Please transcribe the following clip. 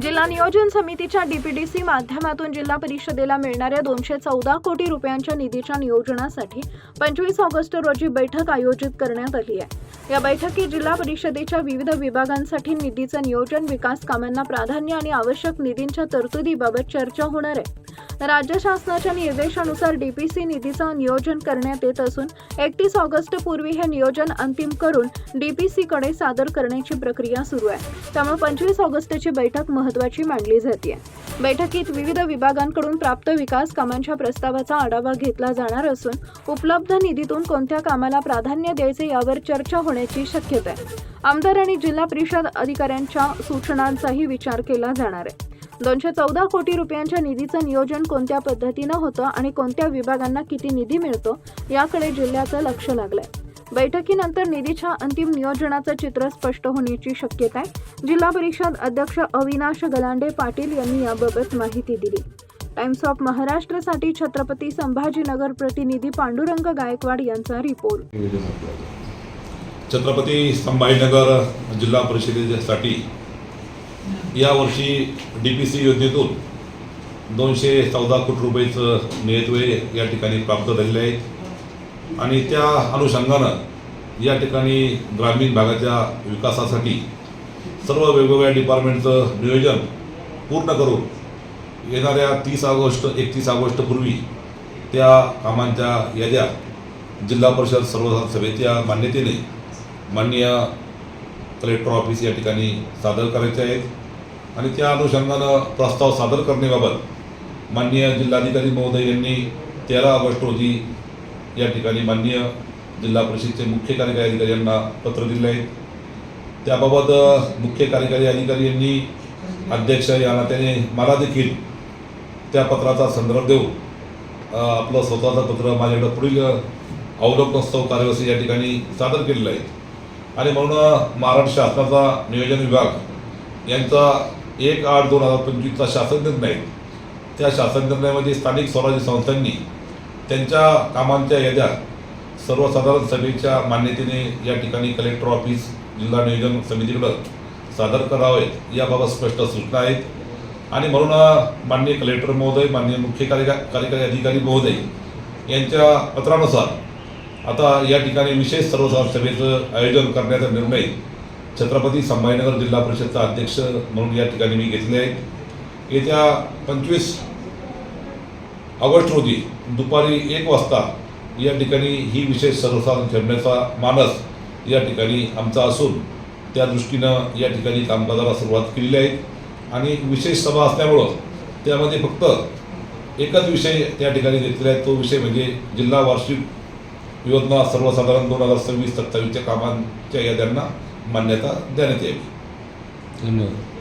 जिल्हा नियोजन समितीच्या डीपीडीसी माध्यमातून जिल्हा परिषदेला मिळणाऱ्या 214 कोटी रुपयांच्या निधीच्या नियोजनासाठी 25 ऑगस्ट रोजी बैठक आयोजित करण्यात आली आहे। या बैठकीत जिल्हा परिषदेच्या विविध विभागांसाठी निधीचं नियोजन, विकास कामांना प्राधान्य आणि आवश्यक निधींच्या तरतुदीबाबत चर्चा होणार आहे। राज्य शासनाच्या निर्देशानुसार डीपीसी निधीचं नियोजन करण्यात येत असून 31 ऑगस्ट पूर्वी हे नियोजन अंतिम करून डीपीसी कडे सादर करण्याची प्रक्रिया सुरू आहे। त्यामुळे 25 ऑगस्टची बैठक महत्त्वाची मानली जाते। बैठकीत विविध विभागांकडून प्राप्त विकास कामांच्या प्रस्तावाचा आढावा घेतला जाणार असून उपलब्ध निधीतून कोणत्या कामाला प्राधान्य द्यायचे यावर चर्चा होण्याची शक्यता आहे। आमदार आणि जिल्हा परिषद अधिकाऱ्यांच्या सूचनांचाही विचार केला जाणार आहे। 214 कोटी रुपयांच्या निधीचं नियोजन कोणत्या पद्धतीनं होतं आणि कोणत्या विभागांना किती निधी मिळतो याकडे जिल्ह्याचं लक्ष लागलंय। बैठकीनंतर निधीच्या अंतिम नियोजनाचं चित्र स्पष्ट होण्याची शक्यता आहे। जिल्हा परिषद अध्यक्ष अविनाश गलांडे पाटील यांनी याबाबत माहिती दिली। टाइम्स ऑफ महाराष्ट्रसाठी छत्रपती संभाजीनगर प्रतिनिधी पांडुरंग गायकवाड यांचा रिपोर्ट। छत्रपती संभाजीनगर जिल्हा परिषदेसाठी यावर्षी डीपीसी योजनेतून 214 कोटी रुपयाचं नियतव्यय या ठिकाणी प्राप्त झालेले आहे आणि त्या अनुषंगानं या ठिकाणी ग्रामीण भागाच्या विकासासाठी सर्व वेगवेगळ्या डिपार्टमेंटचं नियोजन पूर्ण करून येणाऱ्या 31 ऑगस्ट पूर्वी त्या कामांच्या याद्या जिल्हा परिषद सर्वसाधारण सभेच्या मान्यतेने माननीय कलेक्टर ऑफिस या ठिकाणी सादर करायचे आहेत आणि त्या अनुषंगानं प्रस्ताव सादर करण्याबाबत माननीय जिल्हाधिकारी महोदय यांनी 13 ऑगस्ट रोजी या ठिकाणी माननीय जिल्हा परिषदेचे मुख्य कार्यकारी अधिकारी यांना पत्र दिले आहे। त्याबाबत मुख्य कार्यकारी अधिकारी यांनी अध्यक्ष या नात्याने मला देखील त्या पत्राचा संदर्भ देऊन आपलं स्वतःचं पत्र माझ्याकडे पुढील अवलोकनोत्सव कार्यवाही या ठिकाणी सादर केलेलं आहे आणि म्हणून महाराष्ट्र शासनाचा नियोजन विभाग यांचा 1/8/2025चा शासन निर्णय, त्या शासन निर्णयामध्ये स्थानिक स्वराज्य संस्थांनी त्यांच्या कामांच्या याद्या सर्वसाधारण सभेच्या मान्यतेने या ठिकाणी कलेक्टर ऑफिस जिल्हा नियोजन समितीकडं सादर करावेत याबाबत स्पष्ट सूचना आहेत आणि म्हणून माननीय कलेक्टर महोदय, माननीय मुख्य कार्यकारी अधिकारी महोदय यांच्या पत्रानुसार आता या ठिकाणी विशेष सर्वसाधारण सभेचं आयोजन करण्याचा निर्णय छत्रपती संभाजीनगर जिल्हा परिषदचा अध्यक्ष म्हणून या ठिकाणी मी घेतले आहेत। येत्या 25 ऑगस्ट रोजी दुपारी 1 वाजता या ठिकाणी ही विशेष सर्वसाधारण सभेचा मानस या ठिकाणी आमचा असून त्या दृष्टीनं या ठिकाणी कामकाजाला सुरुवात केलेली आहे आणि विशेष सभा असल्यामुळं त्यामध्ये फक्त एकच विषय त्या ठिकाणी घेतलेला आहे, तो विषय म्हणजे जिल्हा वार्षिक योजना सर्वसाधारण 2026-27च्या कामांच्या याद्यांना मान्यता देण्यात यावी। धन्यवाद।